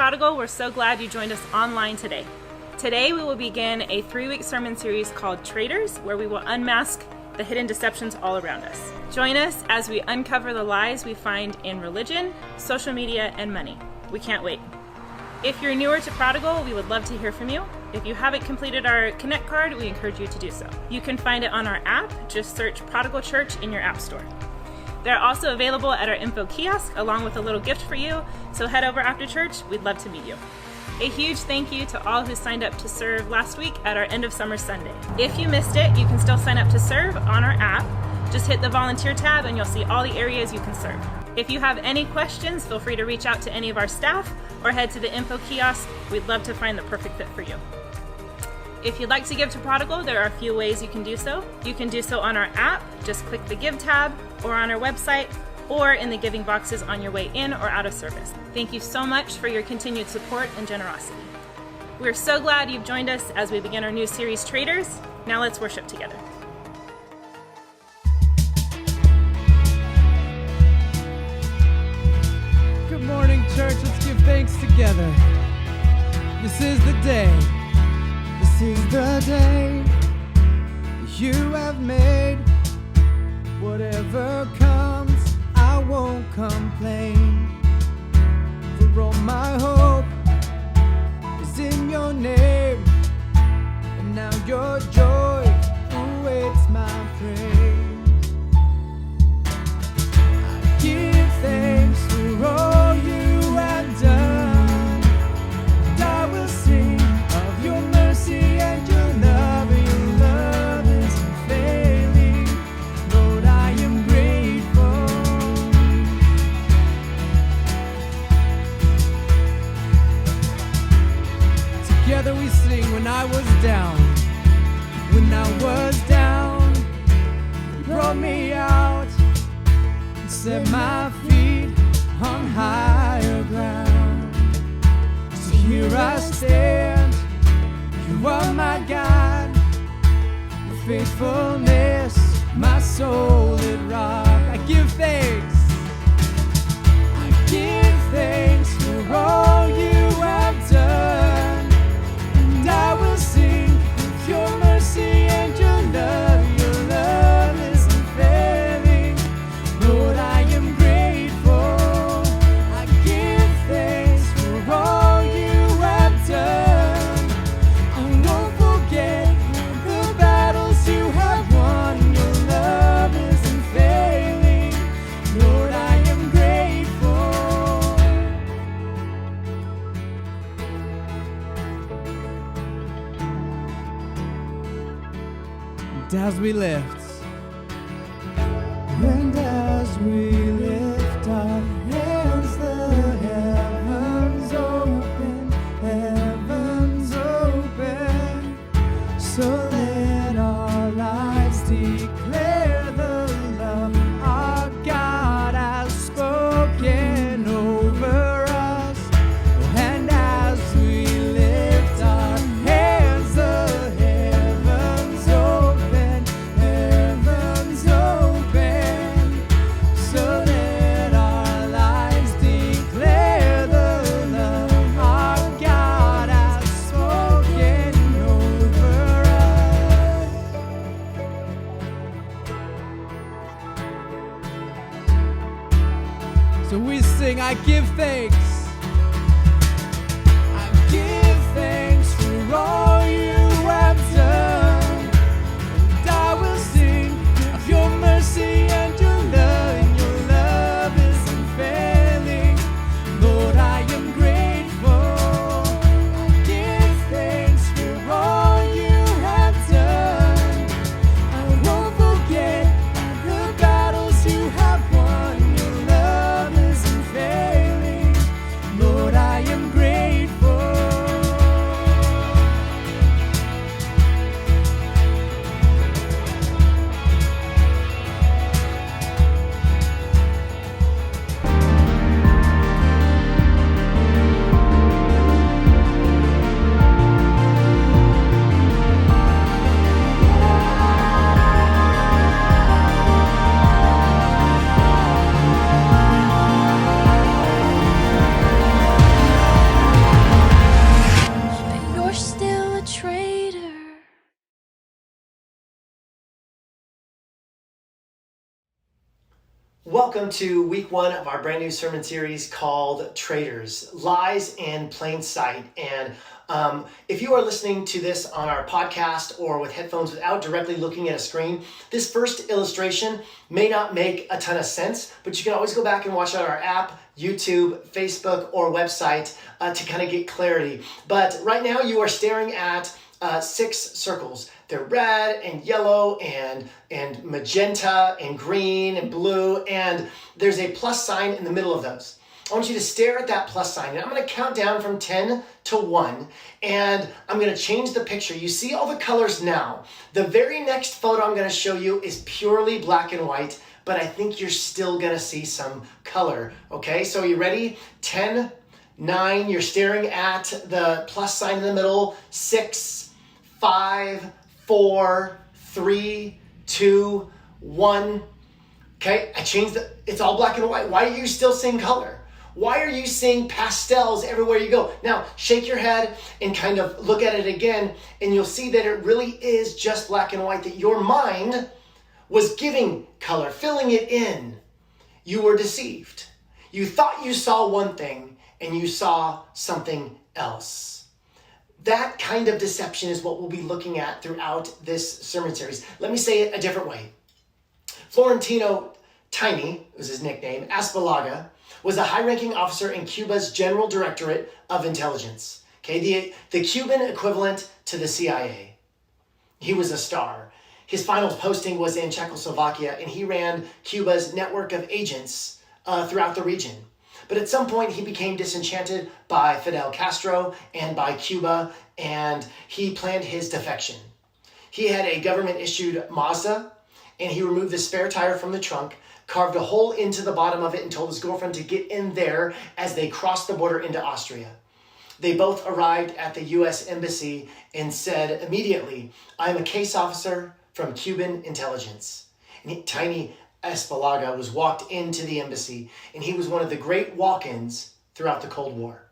Prodigal, we're so glad you joined us online today. Today we will begin a 3-week sermon series called Traitors, where we will unmask the hidden deceptions all around us. Join us as we uncover the lies we find in religion, social media, and money. We can't wait. If you're newer to Prodigal, we would love to hear from you. If you haven't completed our Connect card, we encourage you to do so. You can find it on our app. Just search Prodigal Church in your app store. They're also available at our info kiosk, along with a little gift for you, so head over after church. We'd love to meet you. A huge thank you to all who signed up to serve last week at our End of Summer Sunday. If you missed it, you can still sign up to serve on our app. Just hit the volunteer tab and you'll see all the areas you can serve. If you have any questions, feel free to reach out to any of our staff or head to the info kiosk. We'd love to find the perfect fit for you. If you'd like to give to Prodigal, there are a few ways you can do so. You can do so on our app, just click the Give tab, or on our website, or in the giving boxes on your way in or out of service. Thank you so much for your continued support and generosity. We're so glad you've joined us as we begin our new series, Traitors. Now let's worship together. Good morning, church. Let's give thanks together. This is the day. This is the day you have made. Whatever comes, I won't complain. For all my hope is in your name, and now your joy awaits my praise. I give thanks for all you have done, and I will sing of your mercy and your love. Your love is unfailing. Lord, I am grateful. Together we sing. When I was down, you brought me out and set my feet on higher ground. So here I stand. You are my God, your faithfulness, my solid rock. I give thanks. I give thanks for all you have done, and I will sing of your mercy and your love. Your love is unfailing. Lord, I am grateful. I give thanks for all you have done. I won't forget the battles you have won. Your love is unfailing. Lord, I am grateful. And as we lift, our hands, the heavens open, so let our lives declare the love our God has spoken over us. And as we lift our hands, the heavens open, so let our lives declare the love our God has spoken over us. So we sing, I give thanks. I give thanks for all you have done, and I will sing of your mercy and your love. And your love is unfailing. Lord, I am grateful. I give thanks for all you have done. I won't forget the battles you have won. Your love is unfailing. Welcome to week 1 of our brand new sermon series called Traitors, Lies in Plain Sight. And if you are listening to this on our podcast or with headphones without directly looking at a screen, this first illustration may not make a ton of sense, but you can always go back and watch it on our app, YouTube, Facebook, or website to kind of get clarity. But right now you are staring at 6 circles. They're red and yellow and magenta and green and blue, and there's a plus sign in the middle of those. I want you to stare at that plus sign, and I'm going to count down from 10 to 1, and I'm going to change the picture. You see all the colors now. The very next photo I'm going to show you is purely black and white, but I think you're still going to see some color. Okay, so are you ready? 10, 9, you're staring at the plus sign in the middle. 6, 5, 4, 3, 2, 1. Okay, I changed it's all black and white. Why are you still seeing color? Why are you seeing pastels everywhere you go? Now, shake your head and kind of look at it again, and you'll see that it really is just black and white, that your mind was giving color, filling it in. You were deceived. You thought you saw one thing, and you saw something else. That kind of deception is what we'll be looking at throughout this sermon series. Let me say it a different way. Florentino Tiny, was his nickname, Aspalaga, was a high-ranking officer in Cuba's General Directorate of Intelligence. Okay, the Cuban equivalent to the CIA. He was a star. His final posting was in Czechoslovakia, and he ran Cuba's network of agents throughout the region. But at some point, he became disenchanted by Fidel Castro and by Cuba, and he planned his defection. He had a government-issued Mazda, and he removed the spare tire from the trunk, carved a hole into the bottom of it, and told his girlfriend to get in there as they crossed the border into Austria. They both arrived at the U.S. Embassy and said immediately, "I'm a case officer from Cuban intelligence." And Tiny Aspalaga was walked into the embassy, and he was one of the great walk-ins throughout the Cold War.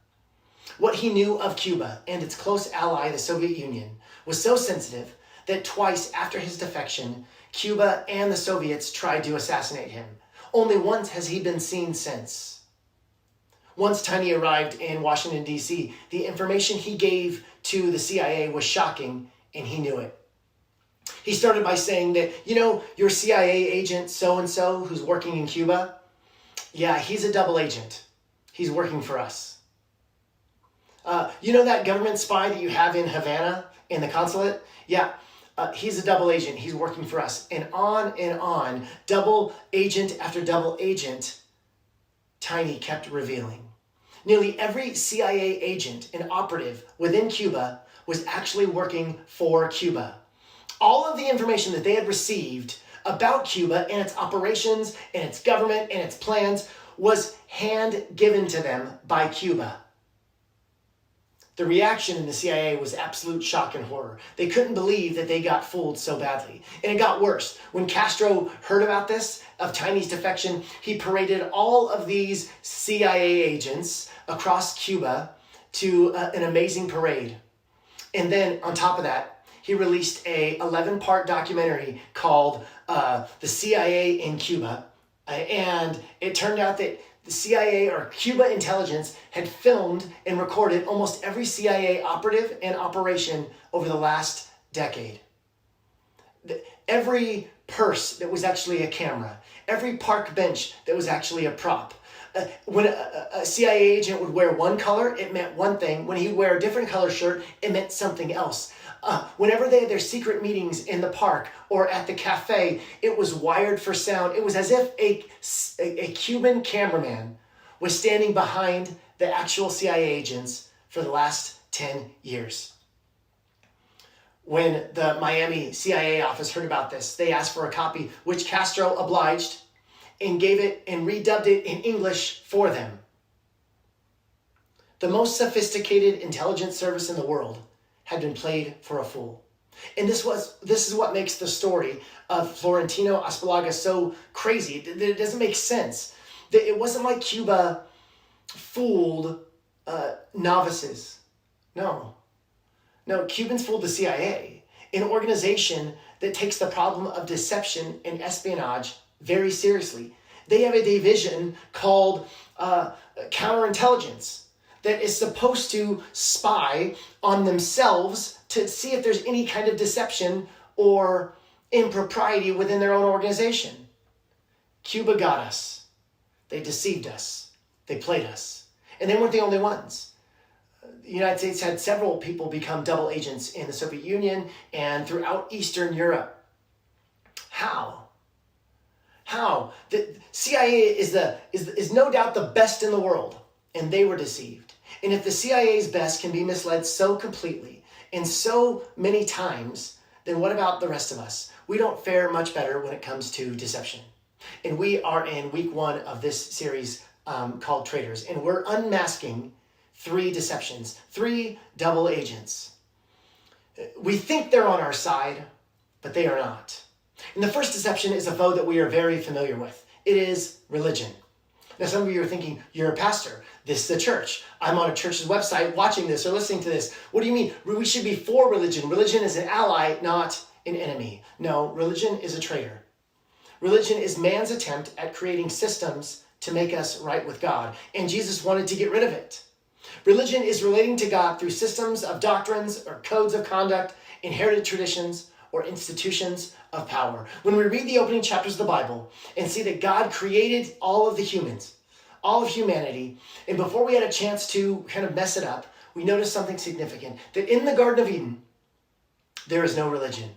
What he knew of Cuba and its close ally, the Soviet Union, was so sensitive that twice after his defection, Cuba and the Soviets tried to assassinate him. Only once has he been seen since. Once Tiny arrived in Washington, D.C., the information he gave to the CIA was shocking, and he knew it. He started by saying that, your CIA agent so-and-so who's working in Cuba, yeah, he's a double agent. He's working for us. That government spy that you have in Havana, in the consulate? Yeah, he's a double agent. He's working for us. And on, double agent after double agent, Tiny kept revealing. Nearly every CIA agent and operative within Cuba was actually working for Cuba. All of the information that they had received about Cuba and its operations and its government and its plans was hand-given to them by Cuba. The reaction in the CIA was absolute shock and horror. They couldn't believe that they got fooled so badly. And it got worse. When Castro heard about this, of Tiny's defection, he paraded all of these CIA agents across Cuba to an amazing parade. And then on top of that, he released a 11-part documentary called The CIA in Cuba. And it turned out that the CIA, or Cuba intelligence, had filmed and recorded almost every CIA operative and operation over the last decade. Every purse that was actually a camera, every park bench that was actually a prop. When a CIA agent would wear one color, it meant one thing. When he'd wear a different color shirt, it meant something else. Whenever they had their secret meetings in the park or at the cafe, it was wired for sound. It was as if a Cuban cameraman was standing behind the actual CIA agents for the last 10 years. When the Miami CIA office heard about this, they asked for a copy, which Castro obliged and gave it and redubbed it in English for them. The most sophisticated intelligence service in the world had been played for a fool. And this is what makes the story of Florentino Aspalaga so crazy. It doesn't make sense. It wasn't like Cuba fooled novices. No, Cubans fooled the CIA, an organization that takes the problem of deception and espionage very seriously. They have a division called counterintelligence that is supposed to spy on themselves to see if there's any kind of deception or impropriety within their own organization. Cuba got us. They deceived us. They played us. And they weren't the only ones. The United States had several people become double agents in the Soviet Union and throughout Eastern Europe. How? The CIA is no doubt the best in the world, and they were deceived. And if the CIA's best can be misled so completely and so many times, then what about the rest of us? We don't fare much better when it comes to deception. And we are in week 1 of this series called Traitors, and we're unmasking 3 deceptions, 3 double agents. We think they're on our side, but they are not. And the first deception is a foe that we are very familiar with. It is religion. Now, some of you are thinking, you're a pastor. This is a church. I'm on a church's website watching this or listening to this. What do you mean? We should be for religion. Religion is an ally, not an enemy. No, religion is a traitor. Religion is man's attempt at creating systems to make us right with God. And Jesus wanted to get rid of it. Religion is relating to God through systems of doctrines or codes of conduct, inherited traditions, or institutions of power. When we read the opening chapters of the Bible and see that God created all of the humans, all of humanity, and before we had a chance to kind of mess it up, we notice something significant, that in the Garden of Eden, there is no religion.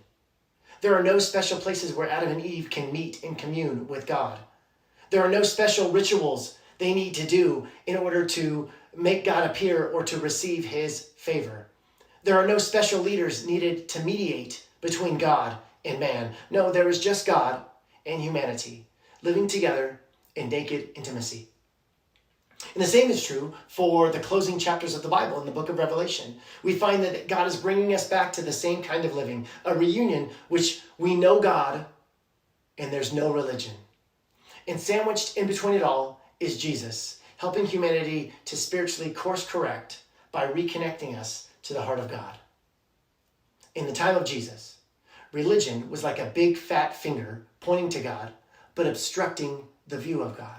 There are no special places where Adam and Eve can meet and commune with God. There are no special rituals they need to do in order to make God appear or to receive his favor. There are no special leaders needed to mediate between God and man. No, there is just God and humanity living together in naked intimacy. And the same is true for the closing chapters of the Bible in the book of Revelation. We find that God is bringing us back to the same kind of living, a reunion which we know God and there's no religion. And sandwiched in between it all is Jesus, helping humanity to spiritually course correct by reconnecting us to the heart of God. In the time of Jesus, religion was like a big fat finger pointing to God, but obstructing the view of God.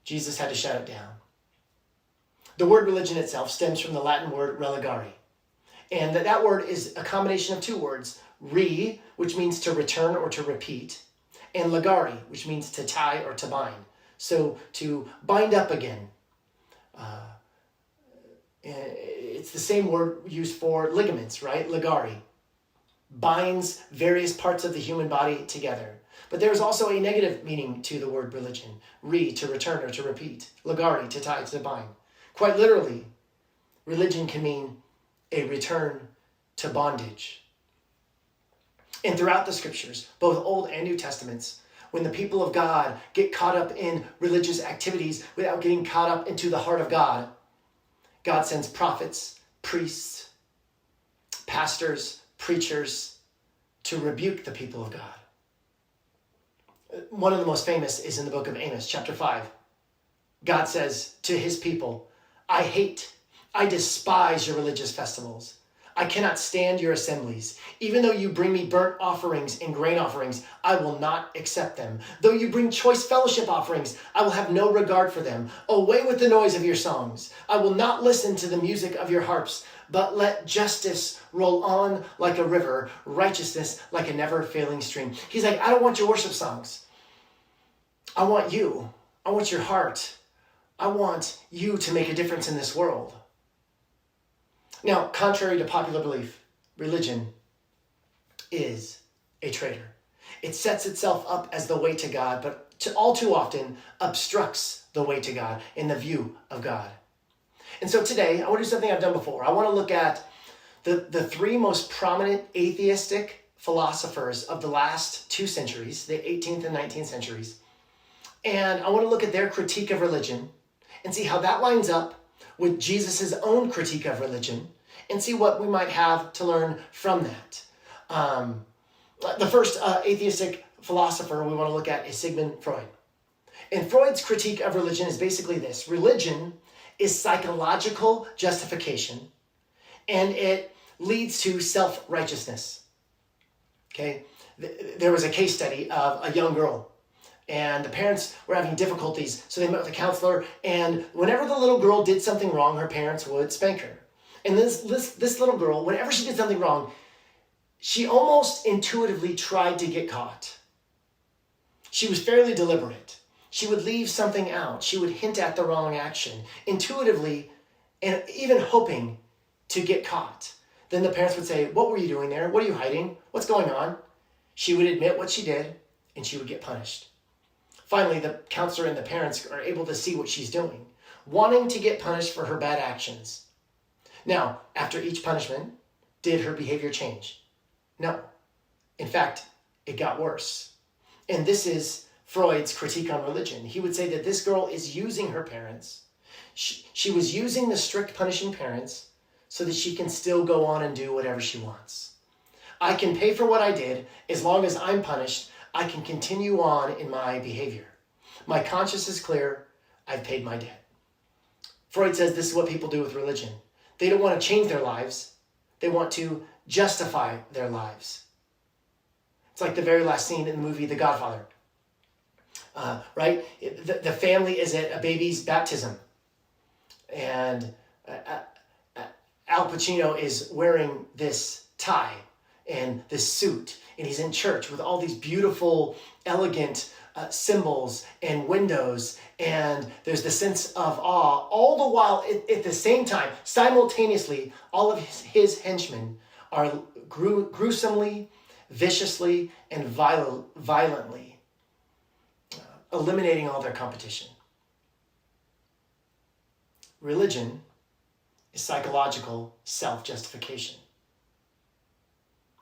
Jesus had to shut it down. The word religion itself stems from the Latin word religare. And that word is a combination of 2 words, re, which means to return or to repeat, and legare, which means to tie or to bind. So to bind up again. It's the same word used for ligaments, right? Legare. Binds various parts of the human body together. But there's also a negative meaning to the word religion. Re, to return or to repeat. Legare, to tie, to bind. Quite literally, religion can mean a return to bondage. And throughout the scriptures, both Old and New Testaments, when the people of God get caught up in religious activities without getting caught up into the heart of God, God sends prophets, priests, pastors, preachers to rebuke the people of God. One of the most famous is in the book of Amos, chapter 5. God says to his people, I despise your religious festivals. I cannot stand your assemblies. Even though you bring me burnt offerings and grain offerings, I will not accept them. Though you bring choice fellowship offerings, I will have no regard for them. Away with the noise of your songs. I will not listen to the music of your harps, but let justice roll on like a river, righteousness like a never-failing stream. He's like, I don't want your worship songs. I want you. I want your heart. I want you to make a difference in this world. Now, contrary to popular belief, religion is a traitor. It sets itself up as the way to God, but all too often obstructs the way to God in the view of God. And so today, I want to do something I've done before. I want to look at the 3 most prominent atheistic philosophers of the last 2 centuries, the 18th and 19th centuries. And I want to look at their critique of religion and see how that lines up with Jesus' own critique of religion and see what we might have to learn from that. The first atheistic philosopher we want to look at is Sigmund Freud. And Freud's critique of religion is basically this. Religion is psychological justification, and it leads to self-righteousness. Okay? There was a case study of a young girl, and the parents were having difficulties, so they met with a counselor, and whenever the little girl did something wrong, her parents would spank her. And this little girl, whenever she did something wrong, she almost intuitively tried to get caught. She was fairly deliberate. She would leave something out. She would hint at the wrong action, intuitively, and even hoping to get caught. Then the parents would say, "What were you doing there? What are you hiding? What's going on?" She would admit what she did, and she would get punished. Finally, the counselor and the parents are able to see what she's doing, wanting to get punished for her bad actions. Now, after each punishment, did her behavior change? No. In fact, it got worse. And this is Freud's critique on religion. He would say that this girl is using her parents. She was using the strict punishing parents so that she can still go on and do whatever she wants. I can pay for what I did. As long as I'm punished, I can continue on in my behavior. My conscience is clear. I've paid my debt. Freud says this is what people do with religion. They don't want to change their lives. They want to justify their lives. It's like the very last scene in the movie The Godfather. Right? The family is at a baby's baptism. And Al Pacino is wearing this tie and this suit. And he's in church with all these beautiful, elegant symbols and windows. And there's the sense of awe. All the while, at the same time, simultaneously, all of his henchmen are gruesomely, viciously, and violently eliminating all their competition. Religion is psychological self-justification.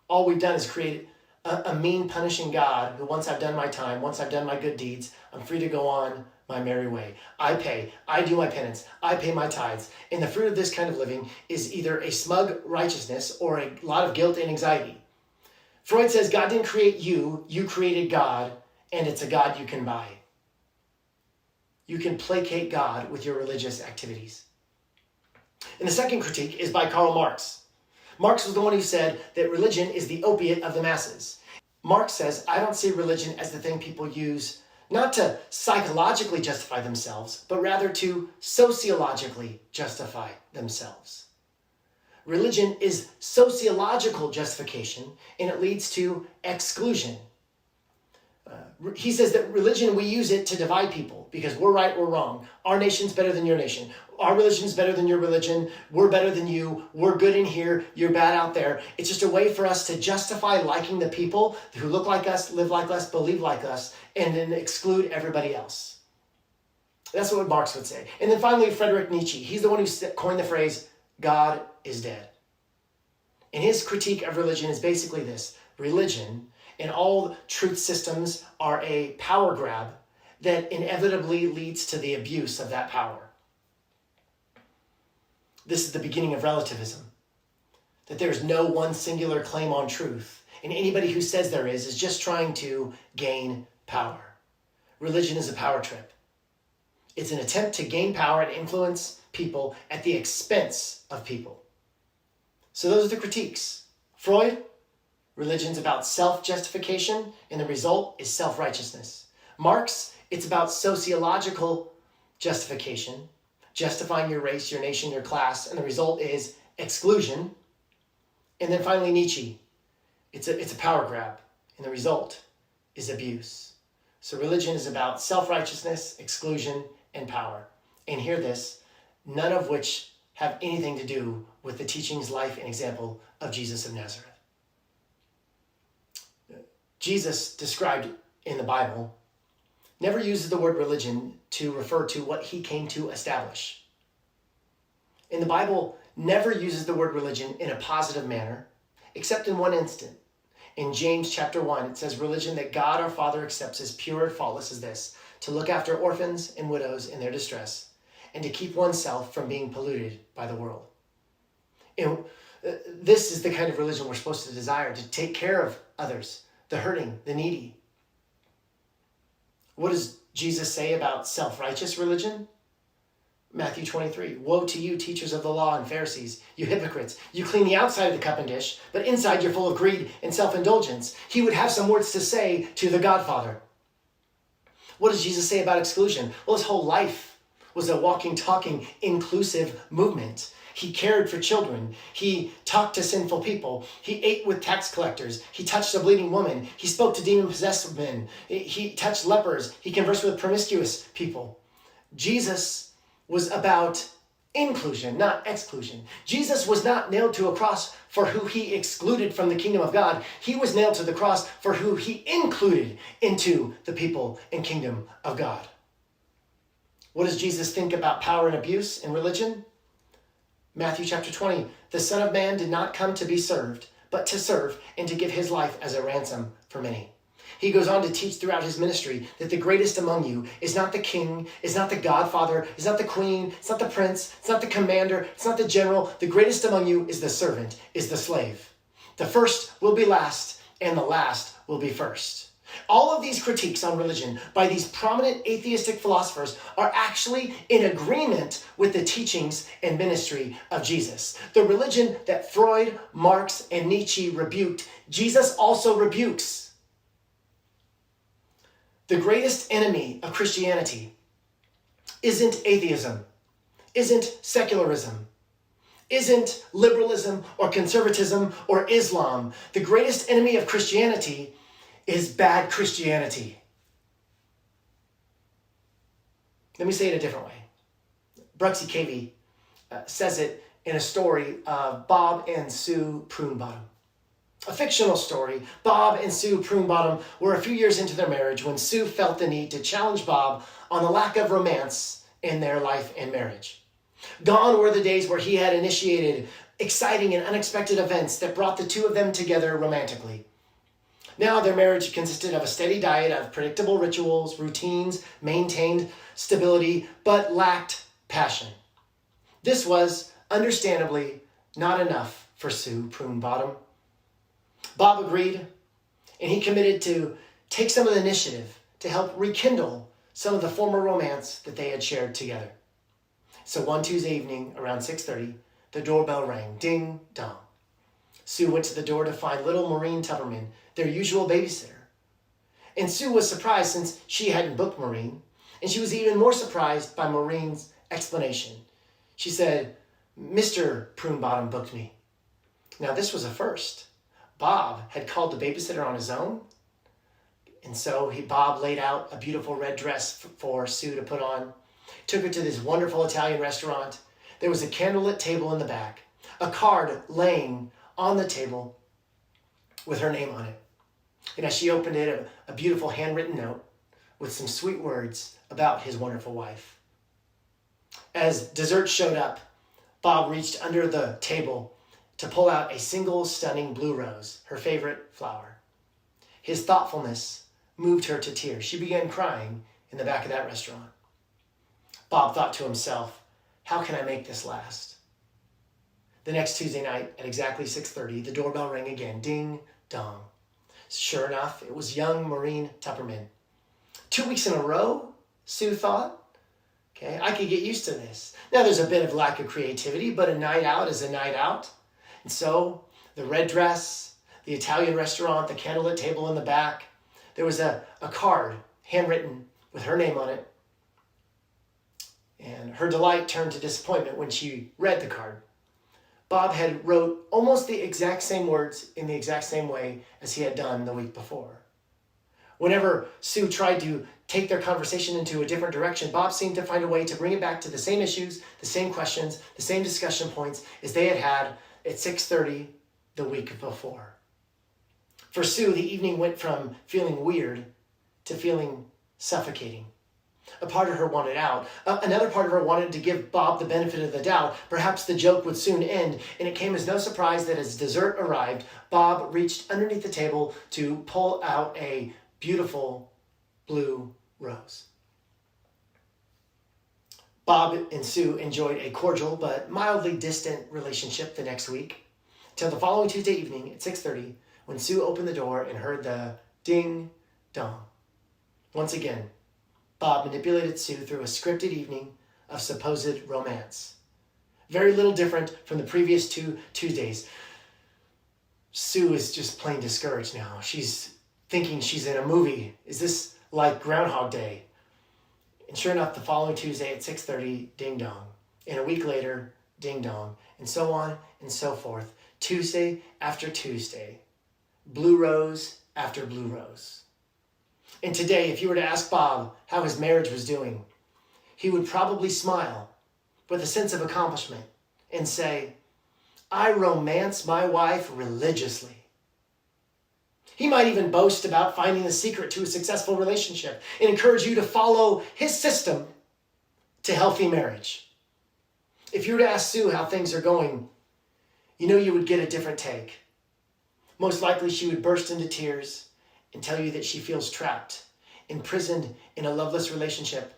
All we've done is create a mean, punishing God who, once I've done my time, once I've done my good deeds, I'm free to go on my merry way. I pay. I do my penance. I pay my tithes. And the fruit of this kind of living is either a smug righteousness or a lot of guilt and anxiety. Freud says God didn't create you. You created God, and it's a God you can buy. You can placate God with your religious activities. And the second critique is by Karl Marx. Marx was the one who said that religion is the opiate of the masses. Marx says, I don't see religion as the thing people use not to psychologically justify themselves, but rather to sociologically justify themselves. Religion is sociological justification, and it leads to exclusion. He says that religion, we use it to divide people because we're right, we're wrong. Our nation's better than your nation. Our religion's better than your religion. We're better than you. We're good in here. You're bad out there. It's just a way for us to justify liking the people who look like us, live like us, believe like us, and then exclude everybody else. That's what Marx would say. And then finally, Friedrich Nietzsche. He's the one who coined the phrase, God is dead. And his critique of religion is basically this. Religion and all truth systems are a power grab that inevitably leads to the abuse of that power. This is the beginning of relativism, that there's no one singular claim on truth, and anybody who says there is just trying to gain power. Religion is a power trip. It's an attempt to gain power and influence people at the expense of people. So those are the critiques. Freud, religion's about self-justification, and the result is self-righteousness. Marx, it's about sociological justification, justifying your race, your nation, your class, and the result is exclusion. And then finally, Nietzsche, it's a power grab, and the result is abuse. So religion is about self-righteousness, exclusion, and power. And hear this, none of which have anything to do with the teachings, life, and example of Jesus of Nazareth. Jesus, described in the Bible, never uses the word religion to refer to what he came to establish. And the Bible never uses the word religion in a positive manner, except in one instant. In James chapter 1, it says, religion that God our Father accepts as pure and faultless as this, to look after orphans and widows in their distress, and to keep oneself from being polluted by the world. And this is the kind of religion we're supposed to desire, to take care of others, the hurting, the needy. What does Jesus say about self-righteous religion? Matthew 23, woe to you, teachers of the law and Pharisees, you hypocrites. You clean the outside of the cup and dish, but inside you're full of greed and self-indulgence. He would have some words to say to the Godfather. What does Jesus say about exclusion? Well, his whole life was a walking, talking, inclusive movement. He cared for children. He talked to sinful people. He ate with tax collectors. He touched a bleeding woman. He spoke to demon-possessed men. He touched lepers. He conversed with promiscuous people. Jesus was about inclusion, not exclusion. Jesus was not nailed to a cross for who he excluded from the kingdom of God. He was nailed to the cross for who he included into the people and kingdom of God. What does Jesus think about power and abuse in religion? Matthew chapter 20, the Son of Man did not come to be served, but to serve and to give his life as a ransom for many. He goes on to teach throughout his ministry that the greatest among you is not the king, is not the godfather, is not the queen, it's not the prince, it's not the commander, it's not the general. The greatest among you is the servant, is the slave. The first will be last, and the last will be first. All of these critiques on religion by these prominent atheistic philosophers are actually in agreement with the teachings and ministry of Jesus. The religion that Freud, Marx, and Nietzsche rebuked, Jesus also rebukes. The greatest enemy of Christianity isn't atheism, isn't secularism, isn't liberalism or conservatism or Islam. The greatest enemy of Christianity is bad Christianity. Let me say it a different way. Bruxy Cavey says it in a story of Bob and Sue Prunebottom. A fictional story. Bob and Sue Prunebottom were a few years into their marriage when Sue felt the need to challenge Bob on the lack of romance in their life and marriage. Gone were the days where he had initiated exciting and unexpected events that brought the two of them together romantically. Now their marriage consisted of a steady diet of predictable rituals, routines, maintained stability, but lacked passion. This was, understandably, not enough for Sue Prunebottom. Bob agreed, and he committed to take some of the initiative to help rekindle some of the former romance that they had shared together. So one Tuesday evening around 6:30, the doorbell rang. Ding dong. Sue went to the door to find little Maureen Tupperman, their usual babysitter. And Sue was surprised since she hadn't booked Maureen, and she was even more surprised by Maureen's explanation. She said, "Mr. Prunebottom booked me." Now this was a first. Bob had called the babysitter on his own, and so Bob laid out a beautiful red dress for Sue to put on, took her to this wonderful Italian restaurant. There was a candlelit table in the back, a card laying on the table with her name on it. And as she opened it, a beautiful handwritten note with some sweet words about his wonderful wife. As dessert showed up, Bob reached under the table to pull out a single stunning blue rose, her favorite flower. His thoughtfulness moved her to tears. She began crying in the back of that restaurant. Bob thought to himself, how can I make this last? The next Tuesday night at exactly 6:30, the doorbell rang again. Ding dong. Sure enough, it was young Maureen Tupperman. 2 weeks in a row, Sue thought. Okay, I could get used to this. Now there's a bit of lack of creativity, but a night out is a night out. And so the red dress, the Italian restaurant, the candlelit table in the back, there was a card handwritten with her name on it. And her delight turned to disappointment when she read the card. Bob had wrote almost the exact same words in the exact same way as he had done the week before. Whenever Sue tried to take their conversation into a different direction, Bob seemed to find a way to bring it back to the same issues, the same questions, the same discussion points as they had at 6:30 the week before. For Sue, the evening went from feeling weird to feeling suffocating. A part of her wanted out. Another part of her wanted to give Bob the benefit of the doubt. Perhaps the joke would soon end, and it came as no surprise that as dessert arrived, Bob reached underneath the table to pull out a beautiful blue rose. Bob and Sue enjoyed a cordial but mildly distant relationship the next week, till the following Tuesday evening at 6:30, when Sue opened the door and heard the ding dong. Once again, Bob manipulated Sue through a scripted evening of supposed romance. Very little different from the previous 2 Tuesdays. Sue is just plain discouraged now. She's thinking she's in a movie. Is this like Groundhog Day? And sure enough, the following Tuesday at 6:30, ding dong. And a week later, ding dong. And so on and so forth. Tuesday after Tuesday. Blue rose after blue rose. And today, if you were to ask Bob how his marriage was doing, he would probably smile with a sense of accomplishment and say, I romance my wife religiously. He might even boast about finding the secret to a successful relationship and encourage you to follow his system to healthy marriage. If you were to ask Sue how things are going, you would get a different take. Most likely she would burst into tears and tell you that she feels trapped, imprisoned in a loveless relationship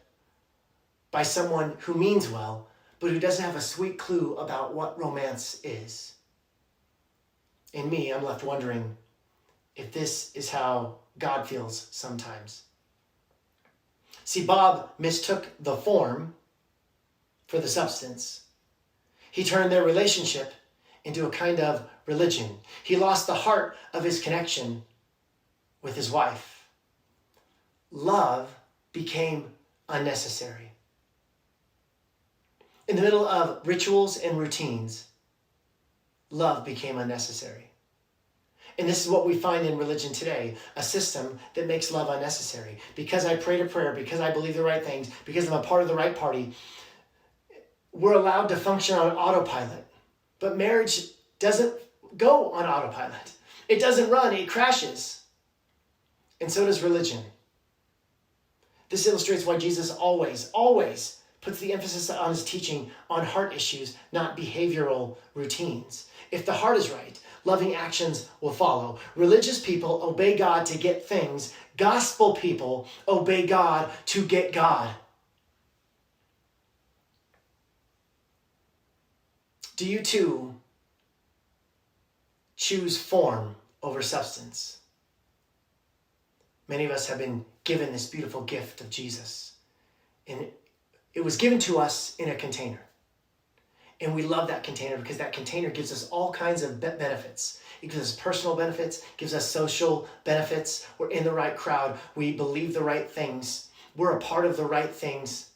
by someone who means well, but who doesn't have a sweet clue about what romance is. And me, I'm left wondering if this is how God feels sometimes. See, Bob mistook the form for the substance. He turned their relationship into a kind of religion. He lost the heart of his connection with his wife. Love became unnecessary. In the middle of rituals and routines, love became unnecessary. And this is what we find in religion today, a system that makes love unnecessary. Because I prayed a prayer, because I believe the right things, because I'm a part of the right party, we're allowed to function on autopilot. But marriage doesn't go on autopilot. It doesn't run, it crashes. And so does religion. This illustrates why Jesus always puts the emphasis on his teaching on heart issues, not behavioral routines. If the heart is right, loving actions will follow. Religious people obey God to get things. Gospel people obey God to get God. Do you too choose form over substance? Many of us have been given this beautiful gift of Jesus. And it was given to us in a container. And we love that container because that container gives us all kinds of benefits. It gives us personal benefits, gives us social benefits. We're in the right crowd. We believe the right things. We're a part of the right things.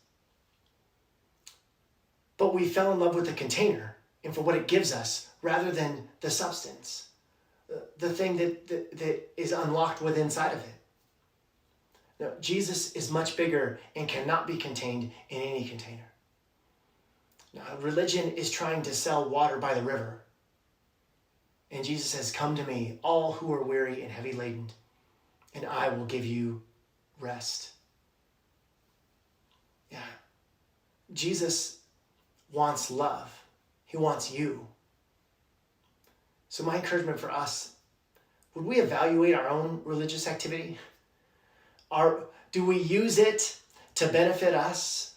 But we fell in love with the container and for what it gives us rather than the substance, the thing that is unlocked within inside of it. Now, Jesus is much bigger and cannot be contained in any container. Now, religion is trying to sell water by the river. And Jesus says, come to me, all who are weary and heavy laden, and I will give you rest. Yeah. Jesus wants love. He wants you. So my encouragement for us, would we evaluate our own religious activity? Do we use it to benefit us?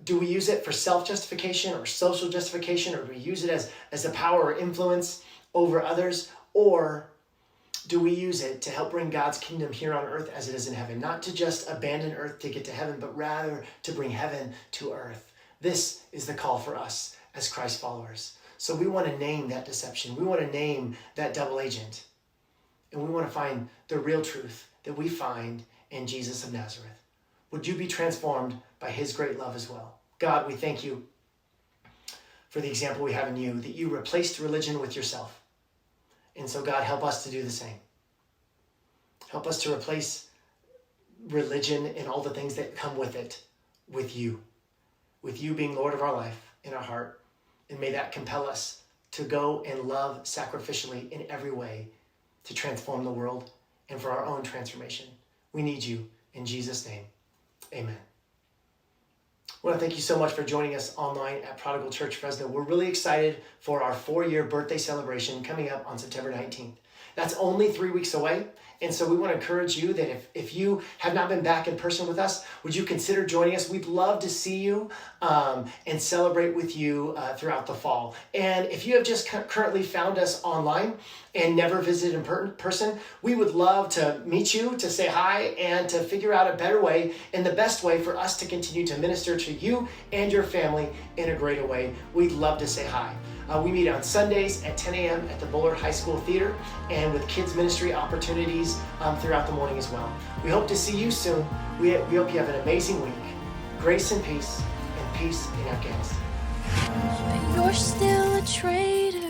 Do we use it for self-justification or social justification, or do we use it as a power or influence over others? Or do we use it to help bring God's kingdom here on earth as it is in heaven? Not to just abandon earth to get to heaven, but rather to bring heaven to earth. This is the call for us as Christ followers. So we want to name that deception. We want to name that double agent. And we want to find the real truth that we find in Jesus of Nazareth. Would you be transformed by his great love as well? God, we thank you for the example we have in you, that you replaced religion with yourself. And so God, help us to do the same. Help us to replace religion and all the things that come with it with you being Lord of our life in our heart. And may that compel us to go and love sacrificially in every way to transform the world and for our own transformation. We need you in Jesus' name. Amen. I want to thank you so much for joining us online at Prodigal Church Fresno. We're really excited for our 4-year birthday celebration coming up on September 19th. That's only 3 weeks away. And so we want to encourage you that if you have not been back in person with us, would you consider joining us? We'd love to see you and celebrate with you throughout the fall. And if you have just currently found us online and never visited in person, we would love to meet you, to say hi, and to figure out a better way and the best way for us to continue to minister to you and your family in a greater way. We'd love to say hi. We meet on Sundays at 10 a.m. at the Bullard High School Theater and with kids ministry opportunities throughout the morning as well. We hope to see you soon. We hope you have an amazing week. Grace and peace in Afghanistan. But you're still a traitor.